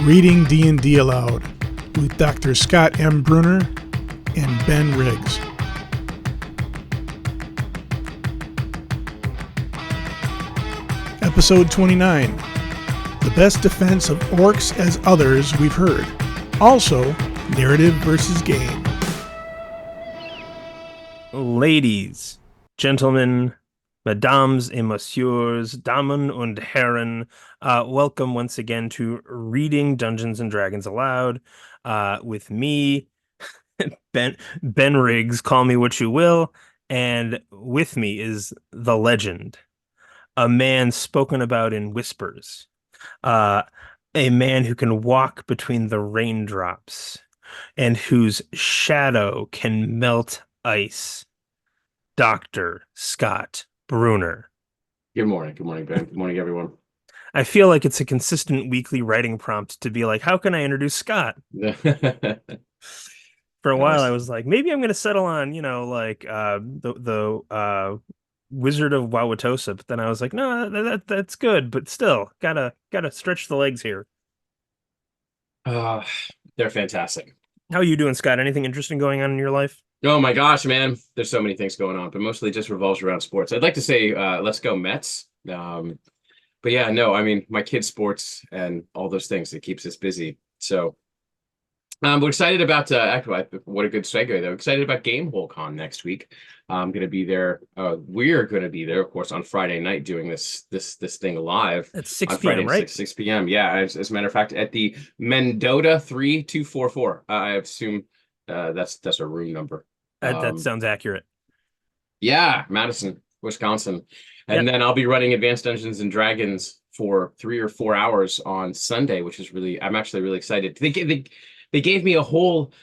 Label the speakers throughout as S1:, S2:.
S1: Reading D&D Aloud with Dr. Scott M. Bruner and Ben Riggs. Episode 29. The best defense of orcs as others we've heard. Also, narrative versus game.
S2: Ladies, gentlemen, mesdames et messieurs, Damen und Herren, welcome once again to Reading Dungeons and Dragons Aloud with me, Ben Riggs, call me what you will, and with me is the legend, a man spoken about in whispers, uh, a man who can walk between the raindrops and whose shadow can melt ice. Dr. Scott Bruner.
S3: Good morning. Good morning, Ben. Good morning, everyone.
S2: I feel like it's a consistent weekly writing prompt to be like, how can I introduce Scott? For a while, I was like, maybe I'm going to settle on, the Wizard of Wauwatosa. But then I was like, no, that's good, but still, gotta stretch the legs here.
S3: They're fantastic.
S2: How are you doing, Scott? Anything interesting going on in your life?
S3: Oh my gosh, man. There's so many things going on, but mostly just revolves around sports. I'd like to say, let's go Mets. But yeah, no, I mean, my kids' sports and all those things, it keeps us busy. So we're excited about, what a good segue, though. Excited about GameWolCon next week. I'm going to be there. We're going to be there, of course, on Friday night doing this thing live.
S2: It's 6
S3: on
S2: p.m.,
S3: Friday,
S2: right?
S3: 6 p.m. Yeah, as a matter of fact, at the Mendota 3244. I assume that's a room number.
S2: That sounds accurate.
S3: Yeah, Madison, Wisconsin. And
S2: Yep.
S3: then I'll be running Advanced Dungeons and Dragons for 3 or 4 hours on Sunday, which is I'm actually really excited. They gave me a whole,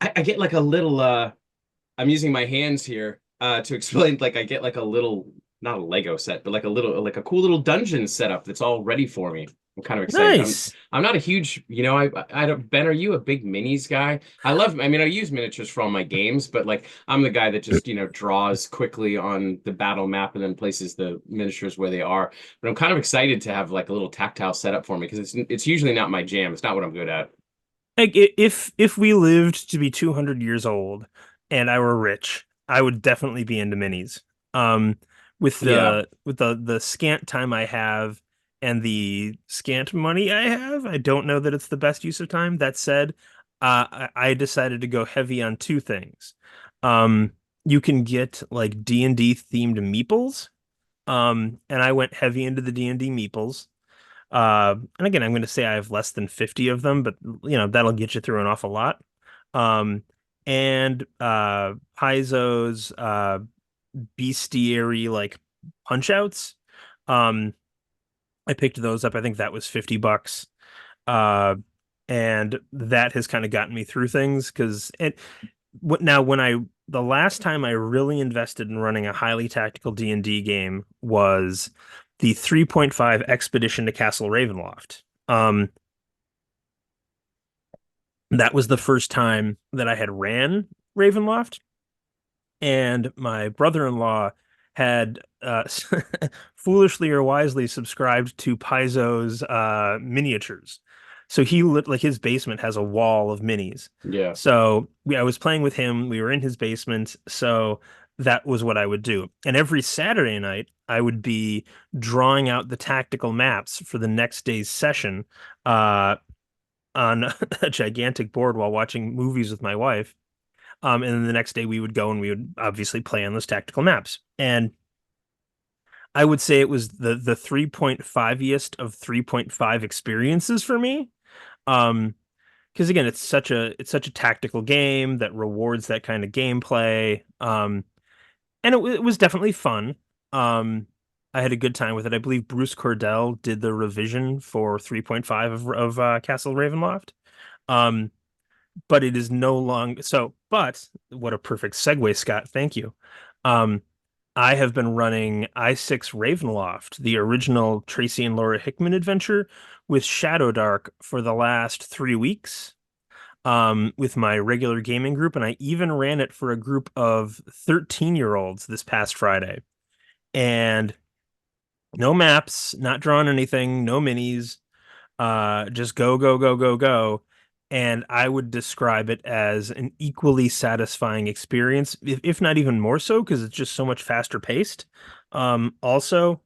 S3: I get like a little, I'm using my hands here to explain, like I get like a little, not a Lego set, but like a cool little dungeon setup that's all ready for me. I'm kind of excited.
S2: Nice.
S3: I'm not a huge, I don't, Ben, are you a big minis guy? I use miniatures for all my games, but like I'm the guy that just, draws quickly on the battle map and then places the miniatures where they are. But I'm kind of excited to have like a little tactile setup for me because it's usually not my jam. It's not what I'm good at.
S2: Like if we lived to be 200 years old and I were rich, I would definitely be into minis. With
S3: Yeah.
S2: the scant time I have and the scant money I have, I don't know that it's the best use of time. That said, I decided to go heavy on two things. You can get like D&D themed meeples. And I went heavy into the D&D meeples. And again, I'm going to say I have less than 50 of them, but that'll get you through an awful lot. Um, and Paizo's bestiary like punch outs. I picked those up. I think that was $50. Uh, and that has kind of gotten me through things because the last time I really invested in running a highly tactical D&D game was the 3.5 Expedition to Castle Ravenloft. That was the first time that I had ran Ravenloft, and my brother-in-law had foolishly or wisely subscribed to Paizo's miniatures. So his basement has a wall of minis.
S3: Yeah.
S2: So I was playing with him. We were in his basement. So that was what I would do. And every Saturday night, I would be drawing out the tactical maps for the next day's session on a gigantic board while watching movies with my wife. And then the next day we would go and we would obviously play on those tactical maps. And I would say it was the 3.5iest of 3.5 experiences for me. Because again, it's such a tactical game that rewards that kind of gameplay. And it was definitely fun. I had a good time with it. I believe Bruce Cordell did the revision for 3.5 of Castle Ravenloft. But it is no longer so. But what a perfect segue, Scott. Thank you. I have been running I6 Ravenloft, the original Tracy and Laura Hickman adventure, with Shadowdark for the last 3 weeks. With my regular gaming group, and I even ran it for a group of 13-year-olds this past Friday. And no maps, not drawing anything, no minis. Just go, go, go, go, go. And I would describe it as an equally satisfying experience, if not even more so, because it's just so much faster paced. Also,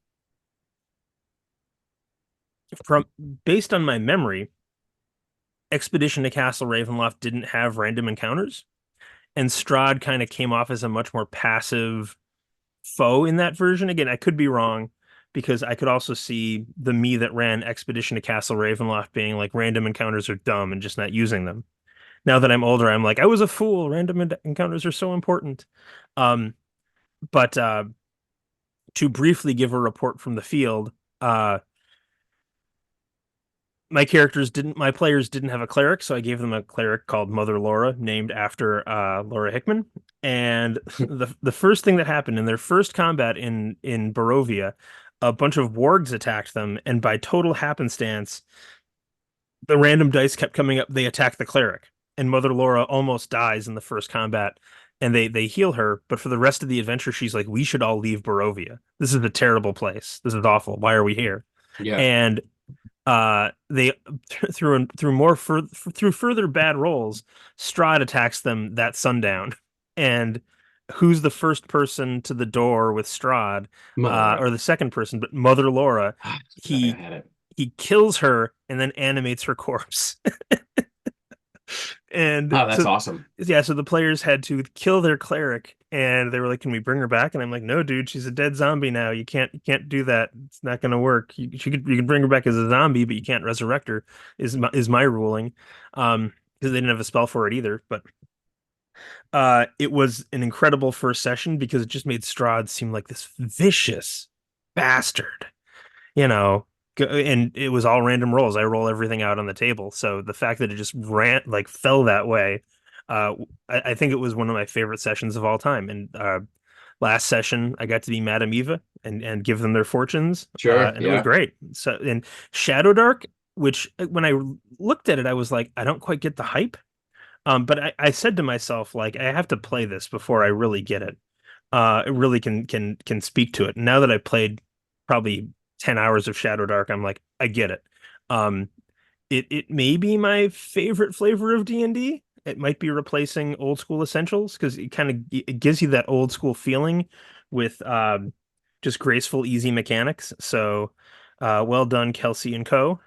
S2: from based on my memory, Expedition to Castle Ravenloft didn't have random encounters, and Strahd kind of came off as a much more passive foe in that version. Again, I could be wrong because I could also see the me that ran Expedition to Castle Ravenloft being like random encounters are dumb and just not using them. Now that I'm older, I'm like, I was a fool. Random encounters are so important. Um, but to briefly give a report from the field, uh, my players didn't have a cleric, so I gave them a cleric called Mother Laura, named after Laura Hickman. And the first thing that happened in their first combat in Barovia, a bunch of wargs attacked them, and by total happenstance, the random dice kept coming up. They attacked the cleric, and Mother Laura almost dies in the first combat. And they heal her, but for the rest of the adventure, she's like, "We should all leave Barovia. This is a terrible place. This is awful. Why are we here?"
S3: Yeah.
S2: And they through further bad rolls, Strahd attacks them that sundown. And who's the first person to the door with Strahd,
S3: Mother Laura.
S2: or the second person, but Mother Laura.
S3: Forgot I
S2: He
S3: had it.
S2: he kills her and then animates her corpse. And
S3: Oh, that's
S2: so
S3: awesome.
S2: yeah, so the players had to kill their cleric, and they were like, "Can we bring her back?" And I'm like, "No, dude, she's a dead zombie now. You can't do that. It's not gonna work. You can bring her back as a zombie, but you can't resurrect her." Is my ruling, because they didn't have a spell for it either. But it was an incredible first session because it just made Strahd seem like this vicious bastard, you know. And it was all random rolls. I roll everything out on the table. So the fact that it just ran like fell that way, I think it was one of my favorite sessions of all time. And last session, I got to be Madame Eva and give them their fortunes,
S3: Sure.
S2: and it was
S3: Yeah.
S2: great. So and Shadow Dark, which when I looked at it, I was like, I don't quite get the hype. But I said to myself, like, I have to play this before I really get it. It really can speak to it. Now that I played probably 10 hours of Shadow Dark, I'm like, I get it. Um, it may be my favorite flavor of D&D. It might be replacing old school essentials because it gives you that old school feeling with just graceful, easy mechanics. So well done, Kelsey and Co.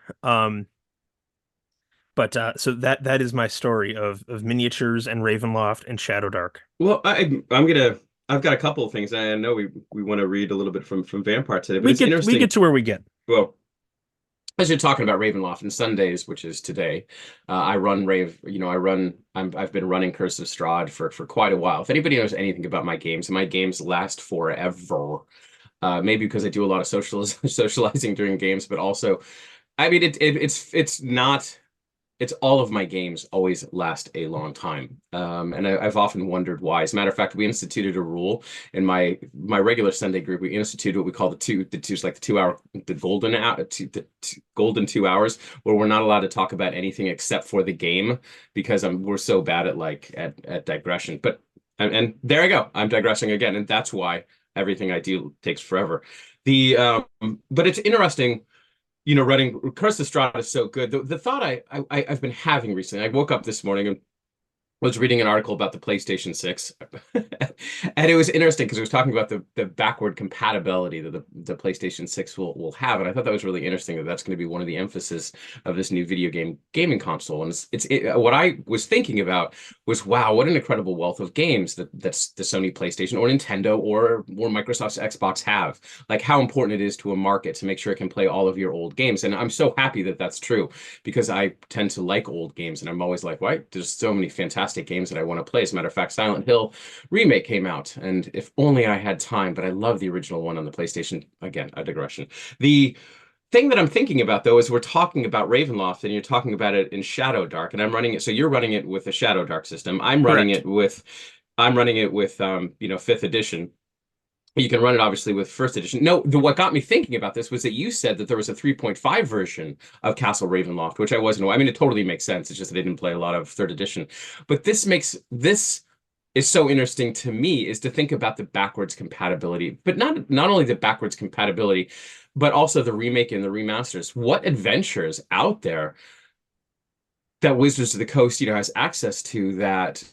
S2: But so that is my story of miniatures and Ravenloft and Shadow Dark.
S3: Well, I've got a couple of things. I know we want to read a little bit from Vampire today, but
S2: We
S3: it's
S2: get we
S3: interesting.
S2: get to where we get.
S3: Well, as you're talking about Ravenloft and Sundays, which is today, I run I've been running Curse of Strahd for quite a while. If anybody knows anything about my games last forever. Maybe because I do a lot of socializing during games, but also, I mean, it's not. It's all of my games always last a long time, and I've often wondered why. As a matter of fact, we instituted a rule in my regular Sunday group. We instituted what we call the 2 hour, the golden hour, the golden 2 hours, where we're not allowed to talk about anything except for the game because we're so bad at digression. But and there I go, I'm digressing again, and that's why everything I do takes forever. But it's interesting, running Curse of Strahd is so good. The thought I've been having recently, I woke up this morning and was reading an article about the PlayStation 6. And it was interesting because it was talking about the backward compatibility that the PlayStation 6 will have. And I thought that was really interesting that that's going to be one of the emphasis of this new gaming console. And what I was thinking about was, wow, what an incredible wealth of games that's the Sony PlayStation or Nintendo or Microsoft's Xbox have. Like how important it is to a market to make sure it can play all of your old games. And I'm so happy that that's true because I tend to like old games and I'm always like, why? There's so many fantastic games that I want to play. As a matter of fact, Silent Hill remake came out, and if only I had time, but I love the original one on the PlayStation. Again, a digression. The thing that I'm thinking about though is we're talking about Ravenloft and you're talking about it in Shadow Dark, and I'm running it. So you're running it with a Shadow Dark system.
S2: Correct.
S3: I'm running it with 5th edition. You can run it obviously with first edition. No, what got me thinking about this was that you said that there was a 3.5 version of Castle Ravenloft, which I wasn't aware. I mean, it totally makes sense. It's just that I didn't play a lot of third edition. But this makes this is so interesting to me is to think about the backwards compatibility, but not only the backwards compatibility, but also the remake and the remasters. What adventures out there that Wizards of the Coast, has access to that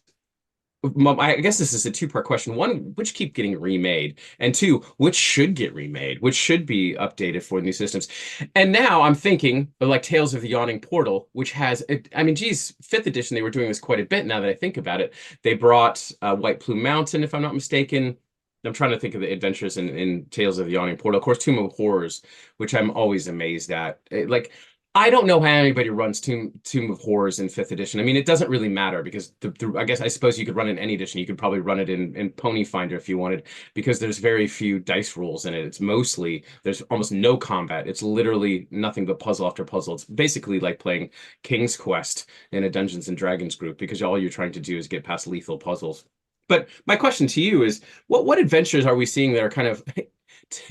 S3: I guess this is a two-part question. One, which keep getting remade? And two, which should get remade? Which should be updated for new systems? And now I'm thinking of like Tales of the Yawning Portal, which has, I mean, geez, fifth edition, they were doing this quite a bit now that I think about it. They brought White Plume Mountain, if I'm not mistaken. I'm trying to think of the adventures in Tales of the Yawning Portal. Of course, Tomb of Horrors, which I'm always amazed at. Like, I don't know how anybody runs Tomb of Horrors in fifth edition. I mean, it doesn't really matter because I guess I suppose you could run it in any edition. You could probably run it in Pony Finder if you wanted, because there's very few dice rules in it. It's mostly there's almost no combat. It's literally nothing but puzzle after puzzle. It's basically like playing King's Quest in a Dungeons and Dragons group because all you're trying to do is get past lethal puzzles. But my question to you is, what adventures are we seeing that are kind of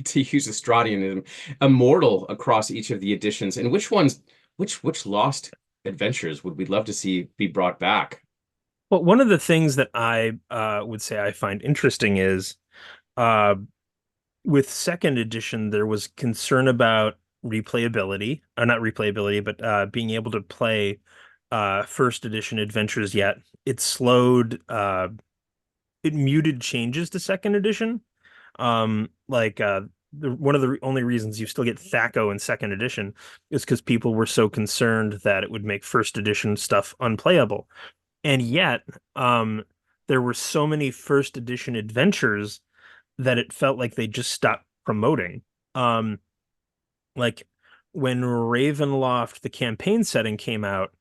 S3: to use Estradianism, immortal across each of the editions, and which ones, which lost adventures would we love to see be brought back?
S2: Well, one of the things that I would say I find interesting is uh, with second edition, there was concern about replayability, not replayability, but being able to play first edition adventures yet. It slowed, it muted changes to second edition. Like one of the only reasons you still get THACO in second edition is because people were so concerned that it would make first edition stuff unplayable. And yet, there were so many first edition adventures that it felt like they just stopped promoting. Like when Ravenloft, the campaign setting came out,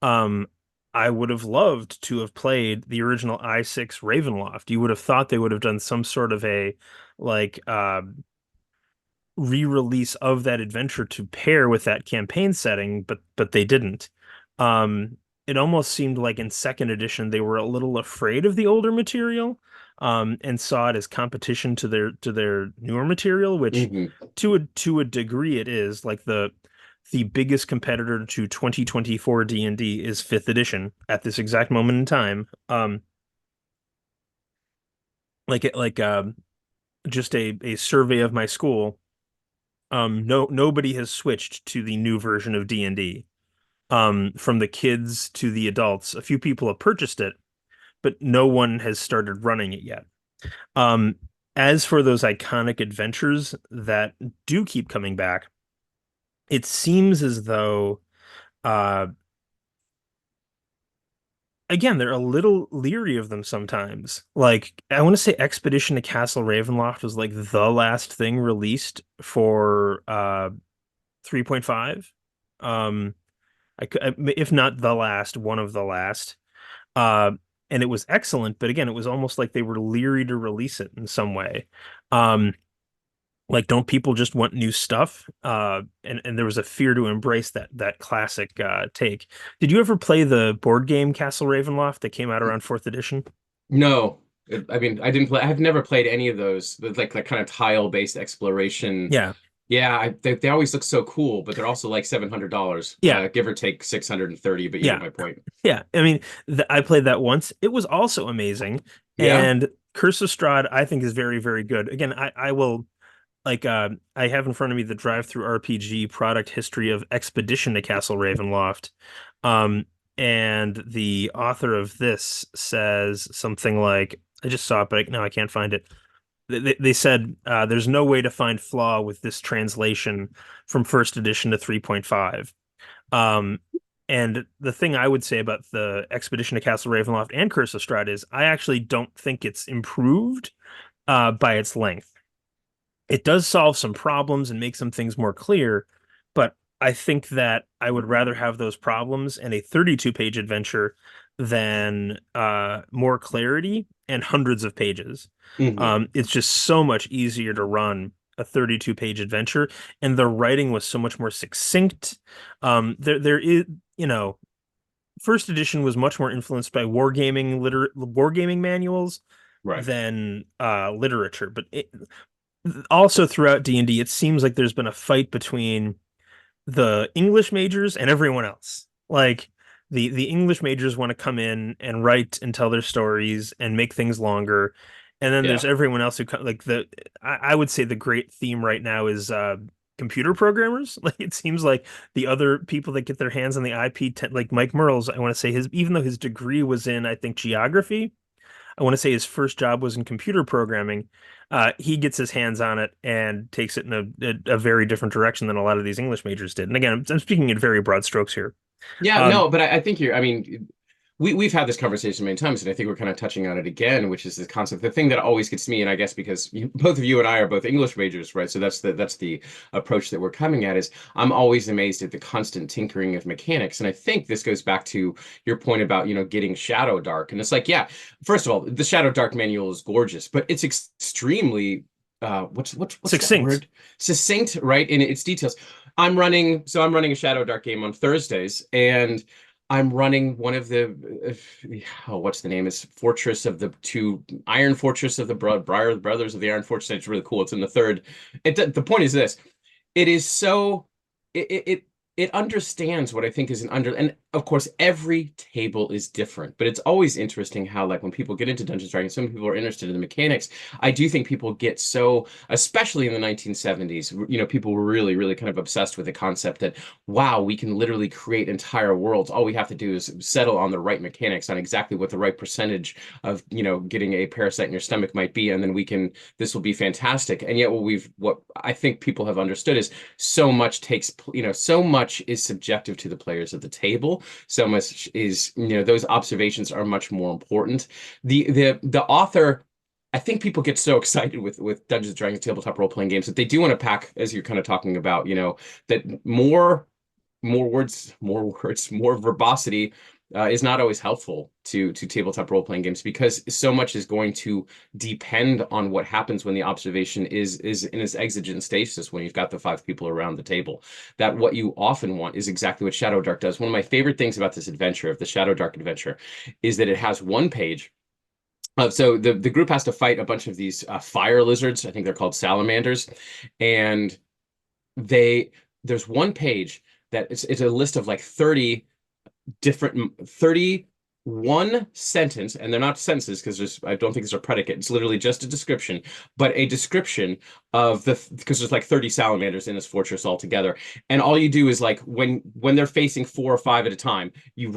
S2: um, I would have loved to have played the original I6 Ravenloft. You would have thought they would have done some sort of a like re-release of that adventure to pair with that campaign setting, but they didn't. It almost seemed like in second edition they were a little afraid of the older material, and saw it as competition to their newer material, which
S3: Hmm.
S2: to a degree it is. Like the biggest competitor to 2024 D&D is fifth edition at this exact moment in time. Just a survey of my school. Nobody has switched to the new version of D&D. From the kids to the adults. A few people have purchased it, but no one has started running it yet. Um, as for those iconic adventures that do keep coming back, it seems as though, uh, again, they're a little leery of them sometimes. Like, I want to say Expedition to Castle Ravenloft was like the last thing released for 3.5. Um, if not the last, one of the last. Uh, and it was excellent, but again, it was almost like they were leery to release it in some way. Um, like, don't people just want new stuff? And there was a fear to embrace that classic take. Did you ever play the board game Castle Ravenloft that came out around fourth edition?
S3: No, I mean, I didn't play. I've never played any of those. Like kind of tile-based exploration.
S2: Yeah,
S3: Yeah, they always look so cool, but they're also like $700,
S2: yeah,
S3: give or take 630. But you get
S2: yeah,
S3: my point.
S2: yeah. I mean, I played that once. It was also amazing.
S3: Yeah.
S2: And Curse of Strahd, I think, is very, very good. Again, I will like I have in front of me the drive-through RPG product history of Expedition to Castle Ravenloft. Um, and the author of this says something like, I just saw it, but no, I can't find it. They said there's no way to find flaw with this translation from first edition to 3.5. Um, and the thing I would say about the Expedition to Castle Ravenloft and Curse of Strahd is I actually don't think it's improved by its length. It does solve some problems and make some things more clear, but I think that I would rather have those problems in a 32-page adventure than more clarity and hundreds of pages.
S3: Hmm.
S2: It's just so much easier to run a 32-page adventure, and the writing was so much more succinct. There is, you know, first edition was much more influenced by wargaming manuals
S3: Right.
S2: than literature, but also throughout D&D, it seems like there's been a fight between the English majors and everyone else. Like the English majors want to come in and write and tell their stories and make things longer. And then
S3: Yeah.
S2: there's everyone else who like I would say the great theme right now is computer programmers. Like it seems like the other people that get their hands on the IP, like Mike Merles, I want to say his, even though his degree was in, I think, geography, I want to say his first job was in computer programming. He gets his hands on it and takes it in a very different direction than a lot of these English majors did. And again, I'm speaking in very broad strokes here.
S3: Yeah,
S2: Um,
S3: no, but I think I mean, we've had this conversation many times, and I think we're kind of touching on it again, which is this concept. The thing that always gets me, and I guess because both of you and I are both English majors, right? So that's the approach that we're coming at is I'm always amazed at the constant tinkering of mechanics. And I think this goes back to your point about, getting Shadow Dark. And it's like, yeah, first of all, the Shadow Dark manual is gorgeous, but it's extremely what's that
S2: Succinct.
S3: word? Succinct, right? In its details. I'm running a Shadow Dark game on Thursdays, and I'm running one of the what's the name? It's Fortress of the Two Iron Fortress of the Briar Brothers of the Iron Fortress. It's really cool. It's in the third. The point is this. It is so it understands what I think is and of course every table is different, but it's always interesting how like when people get into Dungeons and Dragons, some people are interested in the mechanics. I do think people get so, especially in the 1970s, people were really, really kind of obsessed with the concept that wow, we can literally create entire worlds. All we have to do is settle on the right mechanics, on exactly what the right percentage of, getting a parasite in your stomach might be, and then this will be fantastic. And yet what I think people have understood is so much so much is subjective to the players at the table. So much is, those observations are much more important. The author, I think people get so excited with Dungeons and Dragons tabletop role-playing games that they do want to pack, as you're kind of talking about, that more words, more verbosity is not always helpful to tabletop role-playing games, because so much is going to depend on what happens when the observation is in its exigent stasis, when you've got the five people around the table. That what you often want is exactly what Shadow Dark does. One of my favorite things about this adventure, of the Shadow Dark adventure, is that it has one page. So the group has to fight a bunch of these fire lizards. I think they're called salamanders, and there's one page that it's a list of like 31 sentence, and they're not sentences because I don't think it's a predicate. It's literally just a description, but a description of because there's like 30 salamanders in this fortress altogether. And all you do is like when they're facing 4 or 5 at a time, you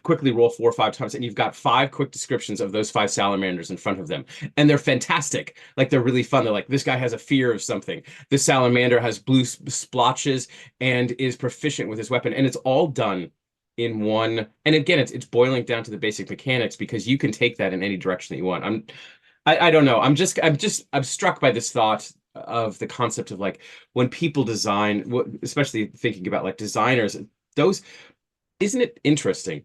S3: quickly roll 4 or 5 times, and you've got 5 quick descriptions of those 5 salamanders in front of them. And they're fantastic. Like they're really fun. They're like, this guy has a fear of something. This salamander has blue splotches and is proficient with his weapon. And it's all done in one. And again, it's boiling down to the basic mechanics, because you can take that in any direction that you want. I don't know. I'm struck by this thought of the concept of like when people design, especially thinking about like designers, those, isn't it interesting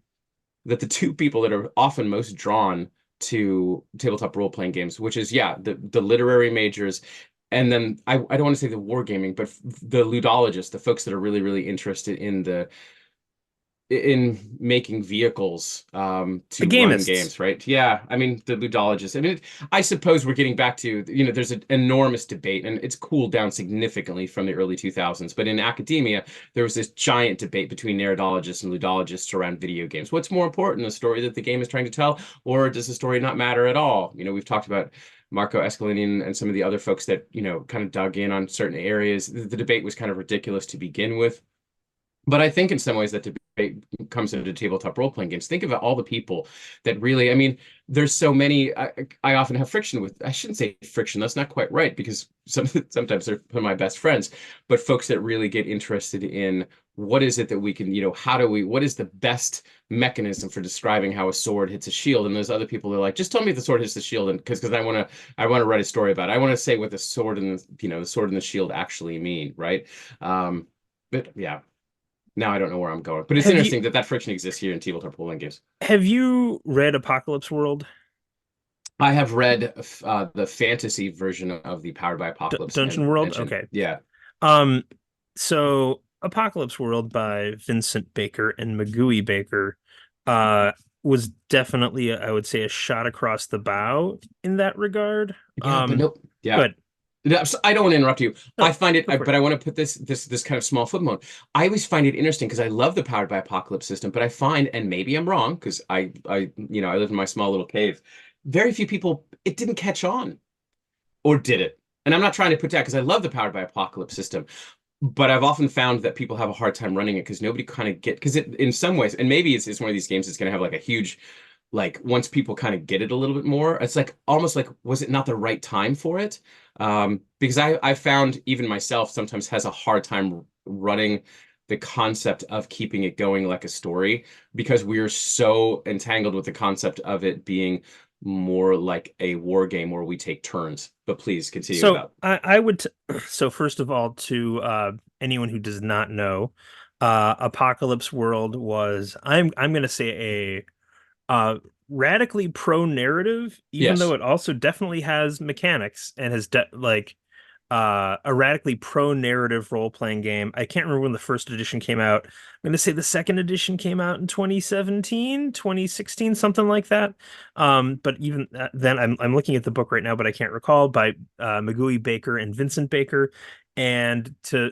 S3: that the two people that are often most drawn to tabletop role-playing games, which is, yeah, the literary majors, and then I don't want to say the wargaming, but the ludologists, the folks that are really, really interested in making vehicles
S2: the
S3: to run
S2: gamists.
S3: games, right? Yeah, I mean the ludologists. I mean, I suppose we're getting back to, there's an enormous debate, and it's cooled down significantly from the early 2000s. But in academia, there was this giant debate between narratologists and ludologists around video games. What's more important, the story that the game is trying to tell, or does the story not matter at all? We've talked about Marco Escalini and some of the other folks that, kind of dug in on certain areas. The debate was kind of ridiculous to begin with. But I think in some ways that debate comes into tabletop role-playing games. Think about all the people that really, I mean, there's so many, I often have friction with, I shouldn't say friction, that's not quite right, because sometimes they're some of my best friends, but folks that really get interested in what is it that we can, what is the best mechanism for describing how a sword hits a shield? And there's other people that are like, just tell me the sword hits the shield, and because I want to write a story about it. I want to say what the sword and the sword and the shield actually mean, right? But yeah. Now I don't know where I'm going, but it's
S2: Have you
S3: interesting that friction exists here in tabletop role-playing games.
S2: have you read Apocalypse World?
S3: I have read the fantasy version of the Powered by
S2: D
S3: Apocalypse
S2: Dungeon
S3: and
S2: World?
S3: mentioned,
S2: Okay.
S3: yeah,
S2: Um, so Apocalypse World by Vincent Baker and Magui Baker uh was definitely I would say a shot across the bow in that regard.
S3: yeah, but nope, yeah,
S2: Good.
S3: I don't want to interrupt you. I
S2: No,
S3: find it,
S2: go for
S3: but
S2: it.
S3: I want to put this kind of small footnote. I always find it interesting because I love the Powered by Apocalypse system, but I find, and maybe I'm wrong because I live in my small little cave. Very few people, it didn't catch on, or did it? And I'm not trying to put that because I love the Powered by Apocalypse system, but I've often found that people have a hard time running it because nobody kind of because it in some ways, and maybe it's one of these games that's going to have like a huge like once people kind of get it a little bit more, it's like almost like was it not the right time for it? Because I found even myself sometimes has a hard time running the concept of keeping it going like a story because we're so entangled with the concept of it being more like a war game where we take turns. But please continue
S2: So
S3: about.
S2: I would so first of all, to anyone who does not know, Apocalypse World was I'm gonna say a radically pro-narrative, even though
S3: Yes.
S2: it also definitely has mechanics and has a radically pro-narrative role-playing game. I can't remember when the first edition came out. I'm going to say the second edition came out in 2017, 2016, something like that. But even then, I'm looking at the book right now, but I can't recall, by Magui Baker and Vincent Baker. And to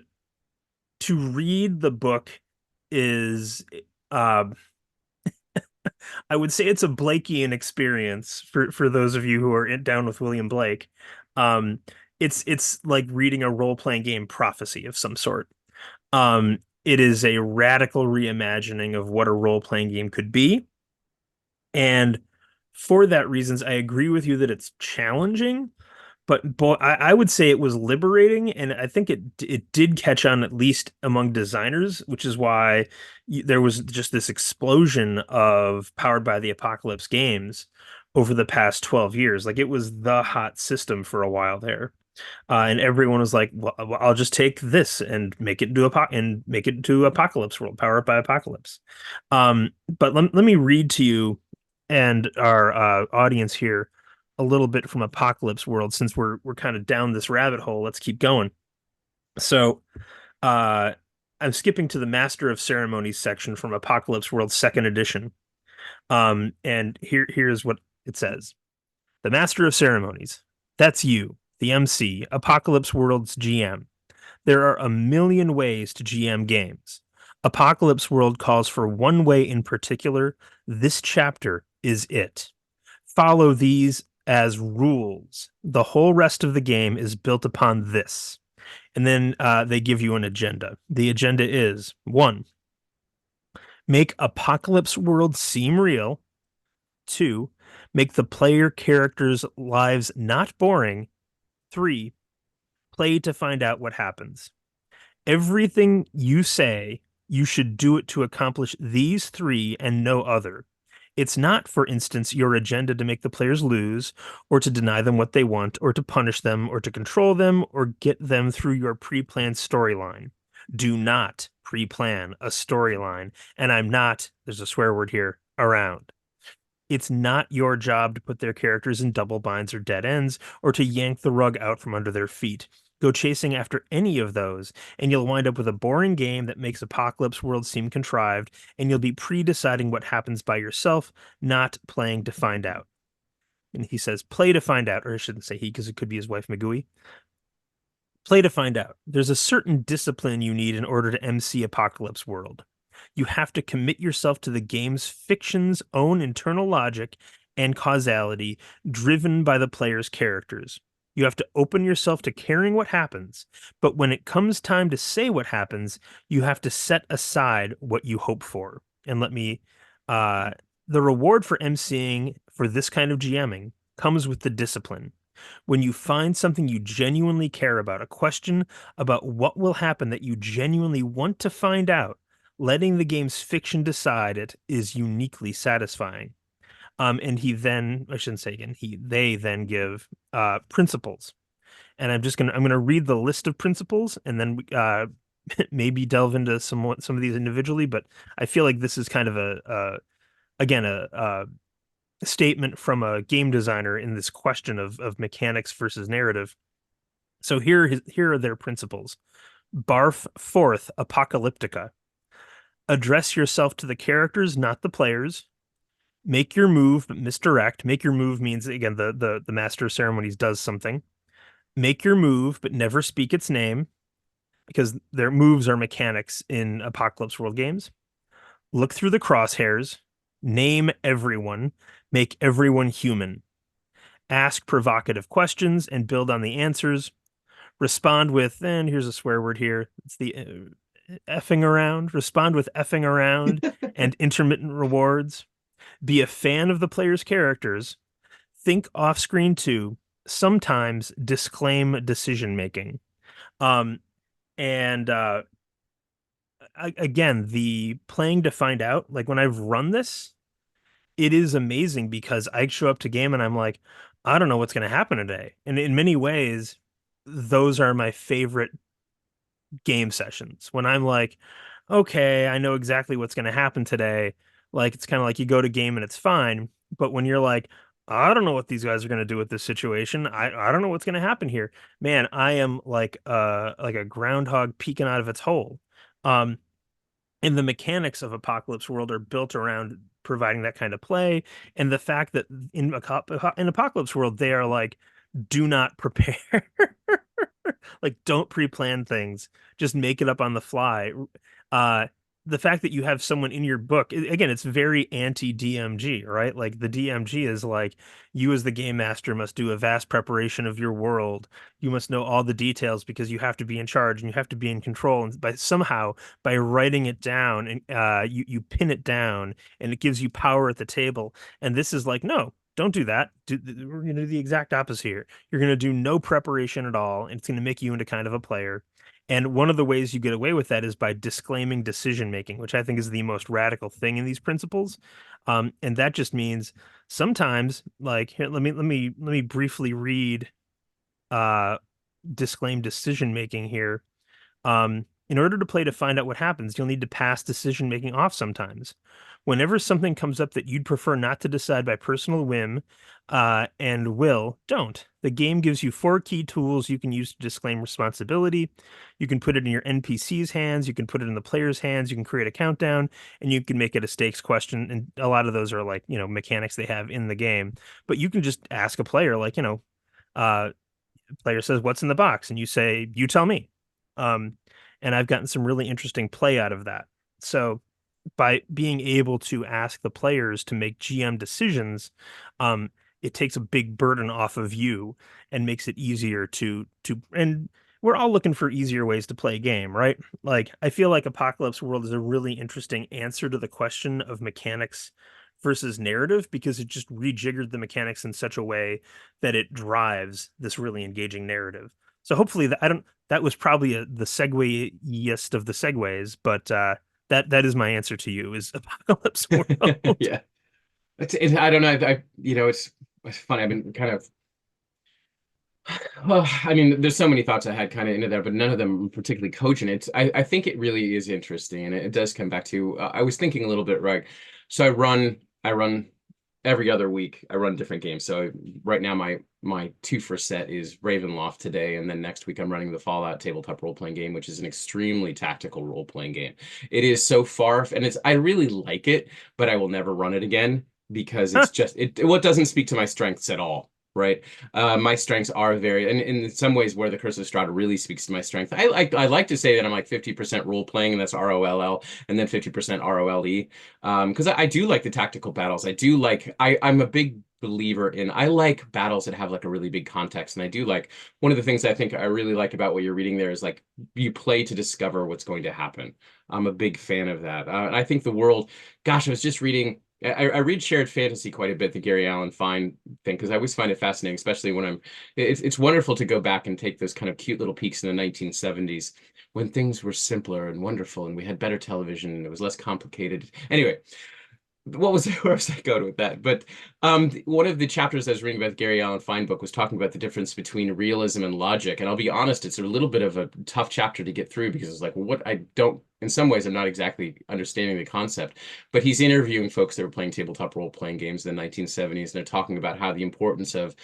S2: read the book is uh, I would say it's a Blakean experience for those of you who are down with William Blake. Um, it's like reading a role-playing game prophecy of some sort. It is a radical reimagining of what a role-playing game could be, and for that reasons, I agree with you that it's challenging, but boy, I would say it was liberating, and I think it did catch on at least among designers, which is why there was just this explosion of Powered by the Apocalypse games over the past 12 years. Like it was the hot system for a while there. And everyone was like, well, I'll just take this and make it to Apocalypse World, Powered by Apocalypse. But let me read to you and our audience here a little bit from Apocalypse World, since we're kind of down this rabbit hole. Let's keep going. So, uh, I'm skipping to the Master of Ceremonies section from Apocalypse World Second Edition. And here's what it says: The Master of Ceremonies. That's you, the MC, Apocalypse World's GM. There are a million ways to GM games. Apocalypse World calls for one way in particular. This chapter is it. Follow these as rules. The whole rest of the game is built upon this. And then they give you an agenda. The agenda is one, make Apocalypse World seem real. Two, make the player characters' lives not boring. Three, play to find out what happens. Everything you say, you should do it to accomplish these three and no other. It's not, for instance, your agenda to make the players lose, or to deny them what they want, or to punish them, or to control them, or get them through your pre-planned storyline. Do not pre-plan a storyline, and I'm not, there's a swear word here, around. It's not your job to put their characters in double binds or dead ends, or to yank the rug out from under their feet. Go chasing after any of those, and you'll wind up with a boring game that makes Apocalypse World seem contrived, and you'll be pre-deciding what happens by yourself, not playing to find out. And he says, play to find out, or I shouldn't say he, because it could be his wife, Magui. Play to find out. There's a certain discipline you need in order to MC Apocalypse World. You have to commit yourself to the game's fiction's own internal logic and causality driven by the player's characters. You have to open yourself to caring what happens, but when it comes time to say what happens, you have to set aside what you hope for. And let me, uh, the reward for MCing for this kind of GMing comes with the discipline. When you find something you genuinely care about, a question about what will happen that you genuinely want to find out, letting the game's fiction decide it is uniquely satisfying. And he then, I shouldn't say again, they then give principles. And I'm gonna read the list of principles and then maybe delve into some of these individually. But I feel like this is kind of again a statement from a game designer in this question of mechanics versus narrative. So here are their principles. Barf forth apocalyptica. Address yourself to the characters, not the players. Make your move, but misdirect. Make your move means again the master of ceremonies does something. Make your move, but never speak its name, because their moves are mechanics in Apocalypse World games. Look through the crosshairs, name everyone, make everyone human. Ask provocative questions and build on the answers. Respond with, and here's a swear word here. It's the effing around. Respond with effing around and intermittent rewards. Be a fan of the player's characters. Think off screen too. Sometimes disclaim decision making. Um, and again, the playing to find out, like when I've run this, it is amazing because I show up to game and I'm like, I don't know what's going to happen today. And in many ways, those are my favorite game sessions when I'm like, okay, I know exactly what's going to happen today. Like it's kind of like you go to game and it's fine. But when you're like, I don't know what these guys are going to do with this situation. I don't know what's going to happen here. Man, I am like a groundhog peeking out of its hole. Um, and the mechanics of Apocalypse World are built around providing that kind of play, and the fact that in Apocalypse World they are like, do not prepare, like don't pre-plan things, just make it up on the fly. Uh, the fact that you have someone in your book, again, it's very anti-DMG, right? Like the DMG is like, you as the game master must do a vast preparation of your world. You must know all the details because you have to be in charge and you have to be in control. And by writing it down and you pin it down and it gives you power at the table. And this is like, no, don't do that. We're going to do the exact opposite here. You're going to do no preparation at all, and it's going to make you into kind of a player. And one of the ways you get away with that is by disclaiming decision making, which I think is the most radical thing in these principles. And that just means sometimes, like, here, let me briefly read uh disclaim decision making here. In order to play to find out what happens, you'll need to pass decision making off sometimes. Whenever something comes up that you'd prefer not to decide by personal whim and will, don't. The game gives you 4 key tools you can use to disclaim responsibility. You can put it in your NPC's hands, you can put it in the player's hands, you can create a countdown, and you can make it a stakes question. And a lot of those are like, mechanics they have in the game. But you can just ask a player, like, player says, "What's in the box?" And you say, "You tell me." Um, and I've gotten some really interesting play out of that. So by being able to ask the players to make GM decisions, it takes a big burden off of you and makes it easier and we're all looking for easier ways to play a game, right? Like I feel like Apocalypse World is a really interesting answer to the question of mechanics versus narrative because it just rejiggered the mechanics in such a way that it drives this really engaging narrative. So hopefully that was probably the segue-iest of the segues, but that is my answer to you is Apocalypse World.
S3: Yeah. I don't know. It's funny. I've been kind of, well, I mean, there's so many thoughts I had kind of into there, but none of them particularly cogent. I think it really is interesting, and it does come back to, I was thinking a little bit, right? So I run every other week. I run different games. So right now my 2 for set is Ravenloft today, and then next week I'm running the Fallout tabletop role-playing game, which is an extremely tactical role-playing game. It is so far, and I really like it, but I will never run it again because it's just it doesn't speak to my strengths at all. Right. My strengths are very, and in some ways where the Curse of Strahd really speaks to my strength. I like to say that I'm like 50% role playing, and that's ROLL, and then 50% ROLE. Because I do like the tactical battles. I'm a big believer I like battles that have like a really big context. And I do like, one of the things I think I really like about what you're reading there is like you play to discover what's going to happen. I'm a big fan of that. And I think the world, gosh, I was just reading. I read shared fantasy quite a bit, the Gary Allen Fine thing, because I always find it fascinating, especially when it's wonderful to go back and take those kind of cute little peeks in the 1970s when things were simpler and wonderful and we had better television and it was less complicated. Anyway, where was I going with that? But one of the chapters I was reading about the Gary Allen Fine book was talking about the difference between realism and logic. And I'll be honest, it's a little bit of a tough chapter to get through because it's like, well, what I don't, in some ways, I'm not exactly understanding the concept. But he's interviewing folks that were playing tabletop role-playing games in the 1970s, and they're talking about how the importance of,